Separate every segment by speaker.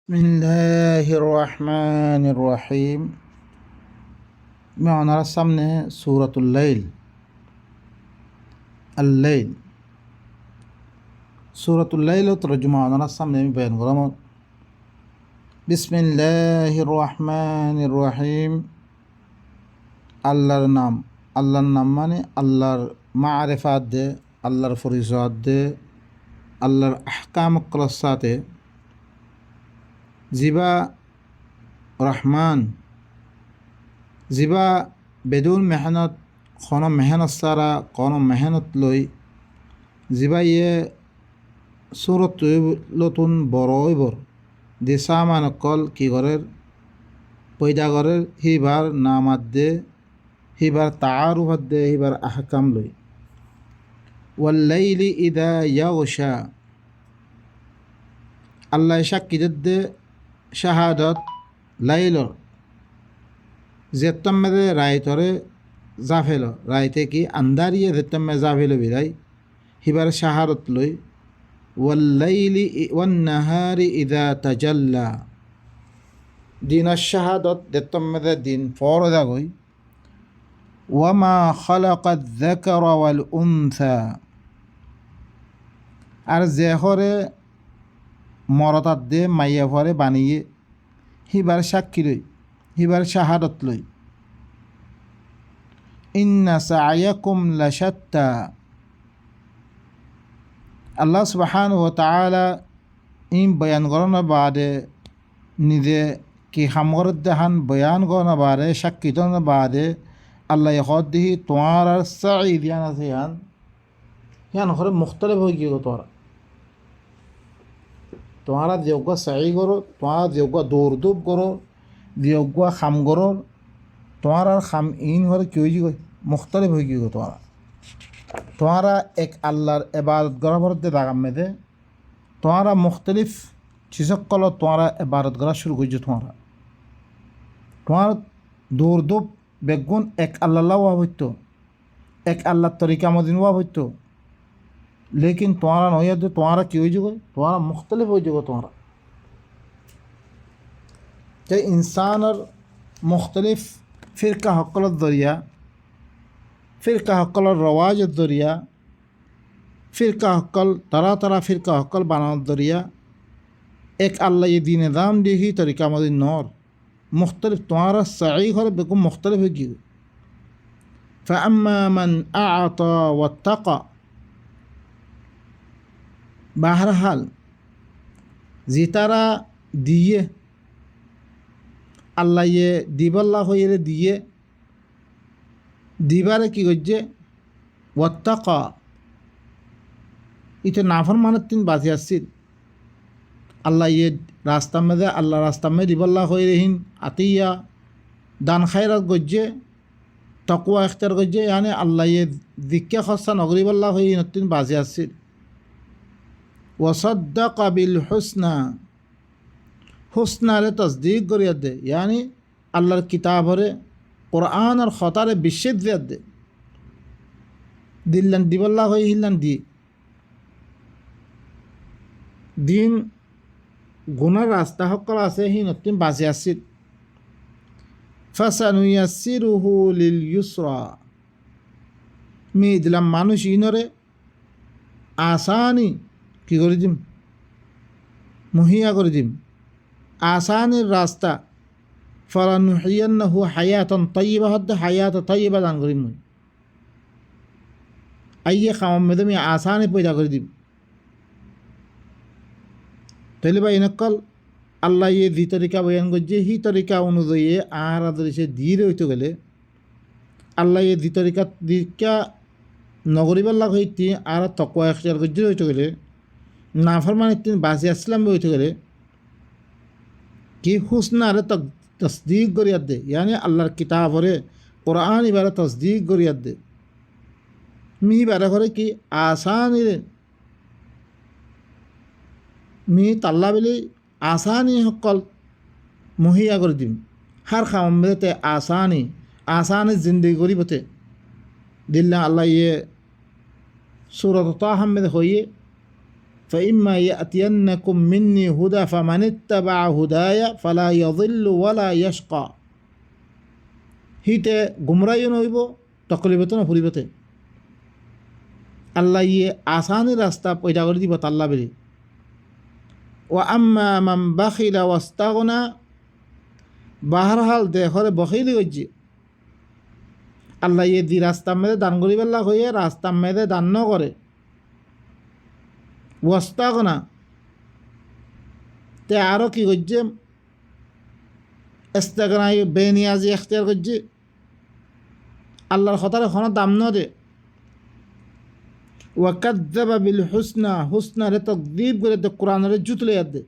Speaker 1: বিসমিল্লাহির রহমানির রহিম। আপনার সামনে সূরাতুল লাইল, আল-লাইল, সূরাতুল লাইল তরজমা আপনার সামনে আমি বয়ান করলাম। বিসমিল্লাহির রহমানির রহিম। আল্লাহর নাম মানে আল্লাহর মারিফাত দে, আল্লাহর ফরিজত দে, আল্লাহর আহকাম সাথে জিবা রহমান, জিবা বেদুন মেহনত, কোনো মেহনত সারা কোনো মেহনত লই জিবা ইয়ে সুরত লতুন বড় দিশা মানকল কি করের পয়দা করের হিবার নামাত দে, হিবার তাআরুফাত দে, হিবার আহকাম লই। ওয়াল্লাইলি ইদা ইয়াগশা, আল্লাহ সাক্ষী দে শাহাদত লাইলর যেতম্মে রায়তরে জাফেল, রায়তে কি আন্দারিয়ে যেতম্মে জাফেল বিরাই হিবার শাহারত লই। ওয়াল্লাইলি ওয়ান্নাহারি ইদা তাজাল্লা, দিনের শাহাদত যেতম্মে দিন ফরদা গই। ওয়ামা খালাকাদ যাকারা ওয়াল উনসা, আর যে হরে মরতাত দে মাইয়া ফরে বানিয়ে হিবার সাক্ষী লই, হিবার শাহাদত লই। ইন্না সা'য়াকুম লাশাত্তা, আল্লাহ সুবহানাহু ওয়া তাআলা ইন বয়ান করানোর বাদে নিজে কি হামগরত দেহান বয়ান করানোর বাদে সাক্ষী দেওয়ার বাদে আল্লাহ হদ দিহি তোমার আর সাই দিয়ান আছে ইয়ান হরে মুখতলিফ হয়ে গিয়ে তোমারা যোগ্য সাই করো, তোমারা যোগ্য দৌড়দুপ করো, যোগ্য খাম করো, তোমার আর খাম ইন হরে কি হয়ে গিয়ে মুখতলিফ হয়ে গিয়ে তোমারা এক আল্লাহর এবাদত করা ভরতে দাগাম মেদে তোমারা মুখতলিফ চিসকল তোমারা এবাদত করা শুরু করছো। তোমার দৌড়দুপ বেগুন এক আল্লাহ হইত, এক আল্লাহর তরিকা মদিন হইত, লেকিন তোমারা নয় তোমারা কি হয়ে যাব, তোমারা মুখতলিফ হয়ে যাব। তোমারা যে ইনসানের মুখতলিফ ফিরকা হকলত দরিয়া, ফিরকা হকলের রওয়াজের দরিয়া, ফিরকা হকল তারা ফিরকা হকল বানানোর দরিয়া এক আল্লাহ ये दीन दाम दी ही तरीका मदी नौर मुख्तलिफ तुम्हारा सही हर बेकुम मुख्तलिफ है क्यों। फ़अम्मा मन अअता वत्तक़ा, बहरहाल जितारा दिए আল্লাহ ইয়ে দিবাল্লা হয়ে দিয়ে দিবারে কি করছে ওয়াত্তাকা, ইতে নাফর মানের তিন বাঁচি আসছিল আল্লাহ ইয়ে রাস্তা মেদে আল্লাহ রাস্তা মে দিবাল্লা হয়ে রহিন আতিয়া দান খায়রাত গজ্জে তকুয়া এখতার গজ্জে ইয়ানি আল্লাহ ইয়ে দিক্কে খস্তা নগরিবাল্লা হয়ে নতুন বাঁচি আসছিল। ওয়াসাদ্দাকা বিল হুসনা, হুসনারে তসদিক করিয়া দে, ইয়ানি আল্লাহর কিতাবরে কোরআন আর খতারে বিশ্বত দিয়া দে, দিল্লান দিবাল্লা হয়ে হিল্লান দি দিন গুনার রাস্তা সকল আছে হি নতুন বাঁচি আসছিল। ফাসানুয়াসসিরুহু লিল ইউসরা, মি দিলাম মানুষ ইনরে আসানি কি করে দিম, মুহিয়া করে দিম আসানের রাস্তা। ফালানুহিয়ান্নাহু হায়াতান তাইয়্যিবা, হদ্দে হায়াত তাইয়্যিবা দান করিম মুই, আইয়ে খাওয়াম মেদে আমি আসানে পয়দা করে দিম। তাহলে বা এনেকল আল্লাহ ইয়ে যে তরিকা বয়ান করছে হি তরিকা অনুযায়ী আর আদর সে দিয়ে হইতে গেলে আল্লাহ ইয়ে যে তরিকা দিকা নগরীবাল্লা হইতে আর তকুয়া এখতিয়ার করছে হইতে গেলে নাফরমান তিন বাঁচি আসলাম হইতে গেলে কি হুসনারে তসদিক করিয়ার দে, ইয়ানি আল্লাহর কিতাবরে কোরআন এবারে তসদিক করিয়ার দে। মি বারে করে কি আসানিরে মি তাল্লা বলে আসানি সকল মুহিয়া করে দিম, হার খামতে আসানি জিন্দগি করিবতে দিল্লা আল্লাহ ইয়ে সুরত তাহাম্মেদ হইয়ে فإما يأتينكم مني هدى فمن اتبع هداي فلا يضل ولا يشقى হিতে গুমরাইও নইব তকলিবত নফুরিবতে আল্লাহ ইয়ে আসানি রাস্তা পয়দা করে দিব তাল্লা বেরি ও আম্মা মান বাখিলা ওয়াস্তাগনা বাহারহাল দেহরে বখিলি গজ্জি আল্লাহ ইয়ে দি রাস্তা মেদে দান করিবেল্লা হইয়ে রাস্তা মেদে দান ন করে ওয়াস্তাগনা তে আরও কি করছে ইস্তেগনাই বেনিয়াজি এখতিয়ার করছে আল্লাহর কথার কোনো দাম ন দে ওয়াকাদ্দাবা বিল হুসনা হুসনারে তাকদীব করে তো কোরআনের জুতলে দে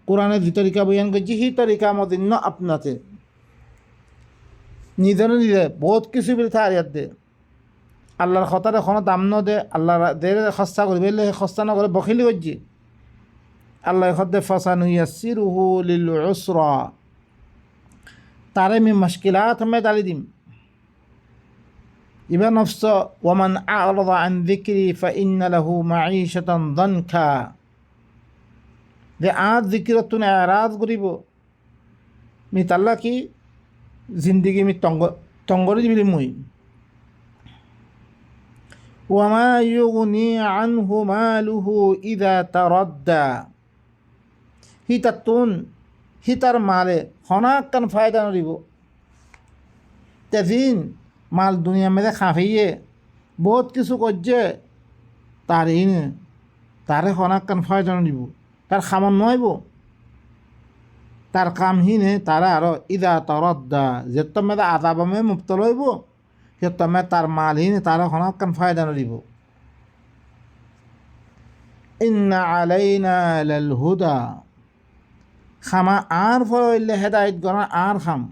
Speaker 1: কোরআনের যে তরিকা বয়ান করছে সেই তরিকা আমাদের ন আপনাতে নিজে বহুত কিছু বলে থার দে আল্লাহর কথার কোনো দাম ন দে আল্লাহ দের খস্তা করবে খস্তা নকরে বখিলি করছে আল্লাহ খদ্দে ফাসানুয়াসিরুহু লিল উসরা তারে আমি মুশকিলাত মে ডালি দিম ইবা নফস ওয়ামান আ'রাদা আন যিকরি ফাইন্না লাহু মাঈশাতান দানকা যে আজ যিকিরত তুনে আরাজ করিব মি তাল্লা কি জিন্দগি মি তঙ্গরি দিবি মুই ওয়ামা ইউগনি আনহু মালুহু ইযা তারাদ্দা হিতাতুন হিতার মালে হনাক্কান ফায়দা নরিব তেজিন মাল দুনিয়া মেদে খাফিয়ে বহুত কিছু করছে তার তারে হনাক্কান ফায়দা নরিব তার খামন নইব তার কাম হিনে তারা আরো ইদা তারাদ্দা যেত মেদে আযাবমে মুবতল হইব সেত মে তার মাল হিনে তারা হনাক্কান ফায়দা নরিব ইন্না আলাইনা লাল হুদা খামা আর ফল হইলে হেদায়ত গণন আর খাম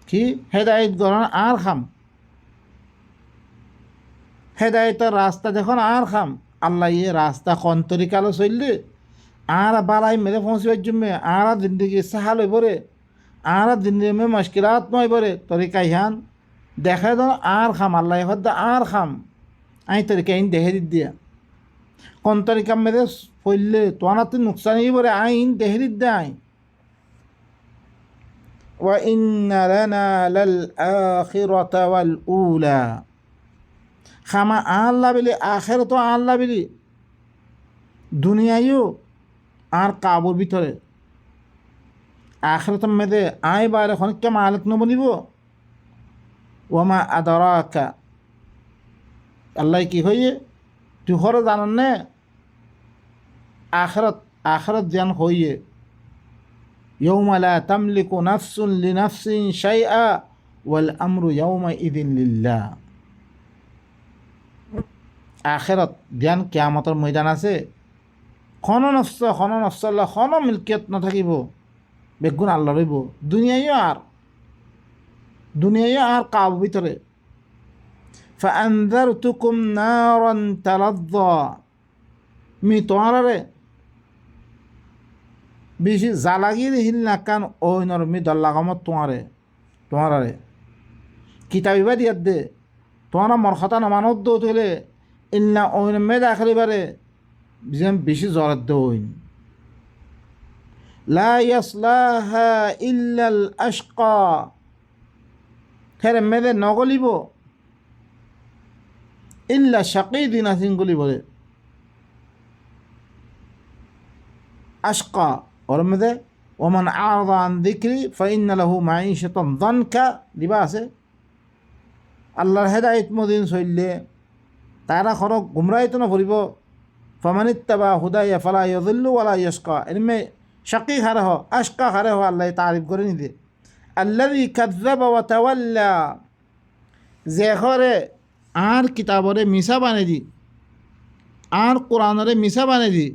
Speaker 1: কি হেদায়ত গণন আর খাম হেদায়তের রাস্তা যখন আর খাম আল্লাহ ইয়ে রাস্তা কোন তরিকালো চললে আর বালাই মেরে পৌঁছবার জন্য আর জিন্দগি সাহাল হয়ে পড়ে আর জিন্দগি মে মুশকিলাত নয় পড়ে তরিকা ইহান দেখা দাও আর খাম আল্লাহ হদ্দা আর খাম আই তরিকা ইন দেখে দিয়া কোন তরিকা মেরে ফইলে তোমার তো নুকসানই পড়ে আইন দেখে দেয় ওয়া ইন্না লানা লাল আখিরাতা ওয়াল উলা খামা আল্লাহ বিলি আখিরাত আল্লাহ বিলি দুনিয়ায়ও আর কাবুর ভিতরে আখিরাত মেদে আই বাইরে খনিক মালিক নবনিব ওয়ামা আদরাকা আল্লাহ কি হইয়ে তুই হরে জানান নে আখিরাত জ্ঞান হইয়ে ইয়াউমা লা তামলিকু নাফসুন লিনাফসিন শাইআ ওয়াল আমরু ইয়াউমা ইযিন লিল্লাহ আখিরাত জ্ঞান কিয়ামতের ময়দান আছে খন নফস আল্লাহ খন মিলকিয়ত নাথাকিব বেগুন আল্লাহ রইব দুনিয়ায় আর কাবু ভিতরে ফাআনযারতুকুম নারান তালাযযা মি তোমারে বেশি জালাগির হিল নাকান ওইনর মি দল্লাগমত তোমারে কিতাবিবা দিয়াত দে তোমার মরখতা নমানত দো তুলে ইল্লা ওইন মে দাখিলিবারে বিজাম বেশি জরাত দে ওইন লা ইয়াসলাহা ইল্লাল আশকা হেরে মেদে নগলিব ইল্লা শাকি দিন আসিন গলি বলে আশকা ওর মেদে ওমান আ'রাদা আন যিকরি ফাইন্না লাহু মাঈশাতান দানকা দিবা আছে আল্লাহর হেদায়েত মদিন চললে তারা খরক গুমরাহিত নভরিব ফামানিত্তাবা হুদায়া ফালা ইয়াযিল্লু ওয়ালা ইয়াশকা এমে শাকি হারে হ আশকা হারে হ আল্লাহ তারিফ করে নিদে আল্লাযী কাযযাবা ওয়া তাওয়াল্লা যে ঘরে আর কিতাবরে মিছা বানে দি আর কোরআনরে মিছা বানে দি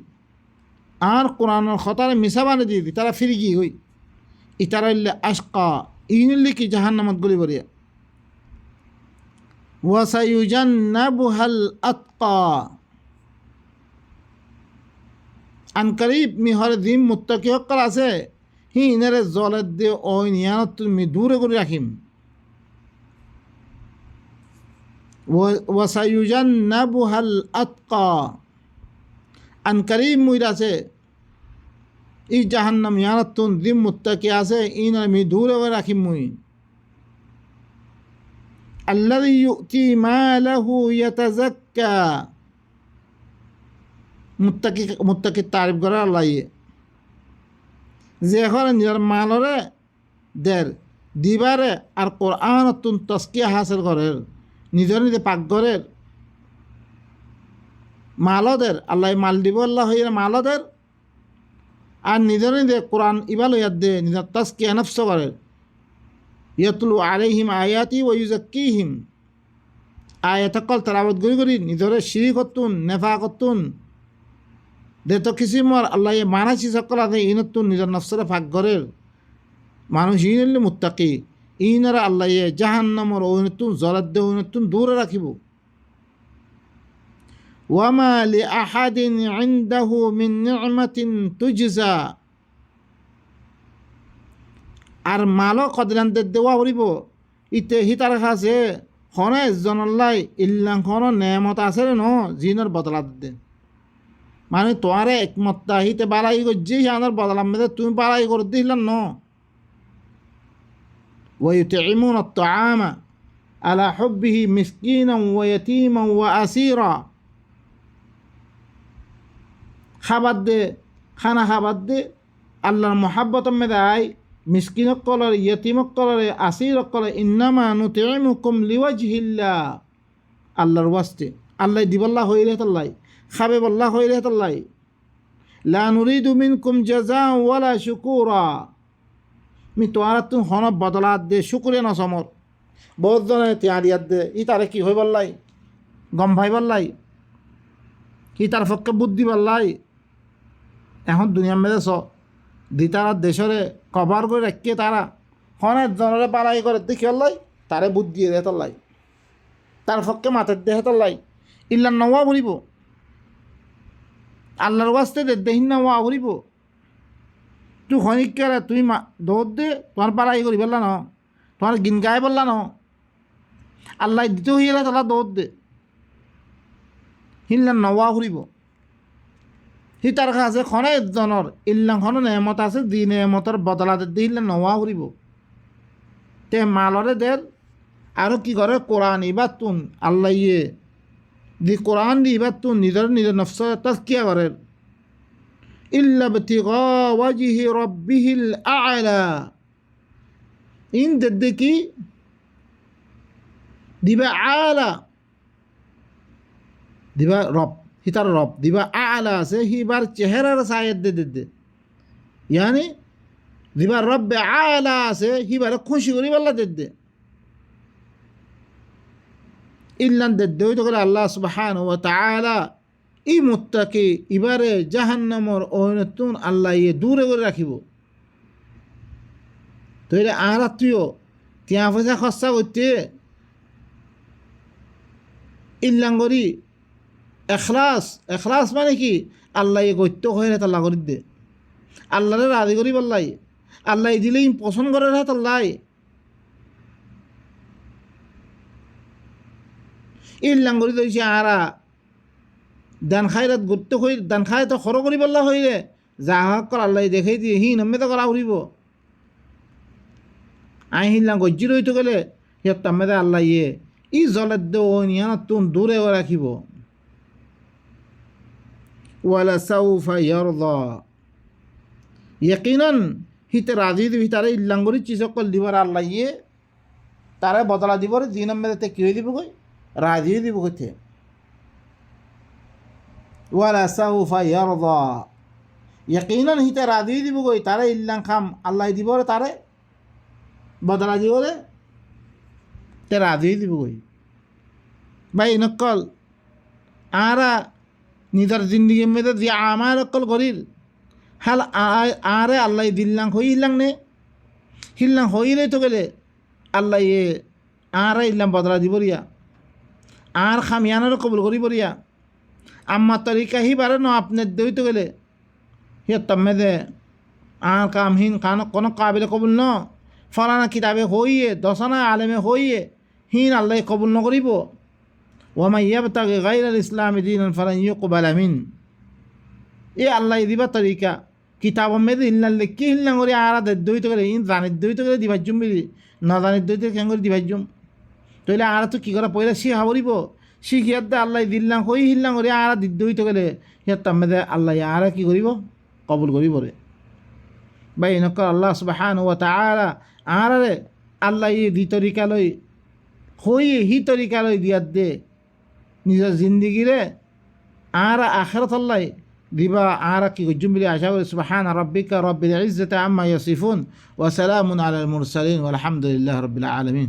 Speaker 1: আর কোরআনের খতারে মিছা বানে দি তারা ফিরিগি হই ইতারা আশকা ইনুল্লি কি জাহান্নামত গলি বরিয়া ওয়াসায়ুজান্নাবুহাল আতকা আনকারিব মিহর দিম মুত্তাকি হক্কাল আছে হি ইনারে জলের দিয়ে ওই নিয়ানত তুমি দূরে করে রাখিম ওয়াসায়ুজান্নাবুহাল আতকা আনকারিম মুইর আছে ই জাহান্নাম ইয়ানাতুন দিম মুত্তাকি আছে ইন আমি দূরে রাখিম মুই আল্লাযী ইউতি মালাহু ইয়াতাযাক্কা মুত্তাকি তারিফ করে আল্লাহ যে এখন নিজের মালরে দের দিবারে আর কোরআনতুন তস্কিয়া হাসিল করের নিজে পাকঘরের মালদের আল্লাহ মাল দিব আল্লাহ হইয়া মালদের আর নিজে কোরআন ইবাল ইয়াদ দে নিজের তস্কিয়া নফস করে ইয়াতলু আলাইহিম আয়াতি ওয়া ইউযাক্কিহিম আয়াতকল তেলাওয়াত করি নিজরে শিরিক করতুন নেফা করতুন দে তো কিসিমর আল্লাহ মানাসি সকল আছে ইনতুন নিজের নফসরে পাকঘরের মানুষ ইনলে মুত্তাকি ইনারা আল্লাহ জাহান্নামর ওইনতুন জলাদ দে ওইনতুন দূরে রাখিব ওয়ামা লি আহাদিন ইনদাহু মিন নি'মাতিন তুজজা আর মালো কদরান দেওয়া হরিব ইতে হিতার কাছে খনে জনল্লাই ইল্লাং খন নেমত আছে ন জিনের বদলা দে মানে তোয়ারে একমত্তা হিতে বাড়াই করছি আনার বদলাম মেয়েদের তুমি বাড়াই করে দিলাম ন ويطعمون الطعام على حبه مسكينا ويتيما وأسيرا খাবার দে খানা খাবার দে আল্লাহর মহাব্বত মেদে আয় মিসকিন কলর ইয়তিম কলরে আসির কলর ইন্নামা নুতিমুকুম লিওয়াজহিল্লাহ আল্লাহর ওয়াস্তে আল্লাহ দিবাল্লাহ হই রেহতাল্লাই খাবে বল্লাহ হই রেহতাল্লাই লা নুরিদু মিনকুম জাযাআ ওয়ালা শুকুরা মি তোয়ার তুমি হন বদলাত দে শুকুরে ন সমর বহুত জনে তিয়ারিয়াত দে ই তারে কি হই বললাই গম ভাই বললাই ই তার পক্ষে বুদ্ধি বললাই এখন দুনিয়ার মেয়েদের দিতারা দেশরে কভার করে রাখিয়ে তারা হনের জনরে পালাই করে দেখি হল্লাই তারে বুদ্ধি দিয়ে হেতল্লাই তার পক্ষে মাথার দেহে তল্লাই ইল্লার নওয়া বলিব আল্লাহর ওয়াস্তে দেহিন নওয়া বলিব তুই খনিকারে তুই দৌড় দে তোমার পালাই করি বললা ন তোমার গিন গায়ে বললা ন আল্লাহ দিতে হইলে তালা দৌড় দে হিল্লার নওয়া ঘুরিব সি তার কাছে খনে জনের ইল্লাং খন নেমত আছে দি নেমতর বদলাতে দিলে নওয়া ঘুরিব তে মালরে দের আৰু কি করে কোরআন ইবাদ তুন আল্লাহ ইয়ে দি কোরআন দি ইবাদ তুন নিজের নফস তাজকিয়া করে ইল্লা বিতিগা ওয়াজহি রাব্বিহিল আ'লা ইন দেখি দিবা আলা দিবা রব হিতার রব দিবা আলা আছে হিবার চেহারার সায়দ দে ইয়ানি দিবা রব্বে আলা আছে হিবার খুশি করি বললা দে ইল্লান দে হইতে গেলে আল্লাহ সুবহানাহু ওয়া তাআলা ই মুত্তাকি ইবারে জাহান্নামর ওহনতুন আল্লাহ ইয়ে দূরে করে রাখিব তো এটা আর তুইও তিয়া পয়সা খরচা করতে ইল্লাঙ্গরি এখলাস মানে কি আল্লাহ গত্য হয়ে রে তাল্লা করি দে আল্লাহরে রাজি করি বললাই আল্লাহ দিলেই পছন্দ করে রে তাল্লাই ইল্লাঙ্গরি ধরছে আরা দান খাইরাত গত্য হই দান খাই তো খর করি বললা হই রে যা হক আল্লাহ দেখাই দিয়ে হি নম্মে তো করা উড়িব আই হিল্লাং গজ্জি রইতে গেলে সিহঁত তাম্মেদে আল্লাহ ইয়ে ই জলের দে ও নিয়ান তুন দূরে রাখিব ওয়ালা সাউফা ইয়ারদা ইয়াকিনান হিতে রাজি দিবি তারে ইল্লাঙ্গরি চিসকল দিবার আল্লাহ ইয়ে তারে বদলা দিবরে দিন মেয়েতে কি হয়ে দিব কই রাজি দিব কইতে ওয়ালা সাউফা ইয়ারদা ইয়াকিনান হিতে রাজি দিব কই তারে ইল্লাং খাম আল্লাহ দিবরে তারে বদলা দিবরে তে রাজি দিব কই ভাই নকল আরা নিজের জিন্দগির মধ্যে যে আমার অকল করিল হাল আরে আল্লাহ দিল্লাং হই ইল্লাং নে হিল্লাং হইলে তো গেলে আল্লাহ এ আরে ইল্লাম বদলা দিবরিয়া আর খামিয়ানোর কবুল করিবরিয়া আমার তরিকা হি পারে ন আপনার দইতে গেলে হিয়া তম্মে দে আর কামহীন কান কোনো কাবিলে কবুল ন ফলানা কিতাবে হইয়ে দশনা আলেমে হইয়ে হিন আল্লাহ কবুল নকরিব ওয়ামা ইয়াবতাগি গায়রাল ইসলামি দীনান ফালান ইউকবালা মিন এ আল্লাহ দিবা তরিকা কিতাব মেয়েদের ইল্লাল কি হিল্লাং করে আরা দৈত করে ইন জানিত দৈত করে দিবাজ্যুম মিলি না জানিত দৈত কেন করে দিবাজ্যুম তাইলে আর তো কী করা পয়লা শিখা বলিব শিখিয়ার দে আল্লাহ দিল্লাং হই হিল্লাং করে আর দিদ্দইতে গেলে সিয়ার তাম্মেদে আল্লাহ আর কি করিব কবুল করিব রে বা এনেকুৱা আল্লাহ সুবহানাহু ওয়া তাআলা আরে আল্লাহ দি তরিকা লৈ হই হি তরিকা লৈ দিয়ার দে নিজের জিন্দিগিরে আর আখিরাত আল্লাহ দিবা আর কি গজ্জুম বিলি আশা করি সুবহানা রাব্বিকা রাব্বিল ইজ্জাতি আম্মা ইয়াসিফুন ওয়া সালামুন আলাল মুরসালিন ওয়ালহামদুলিল্লাহি রাব্বিল আলামিন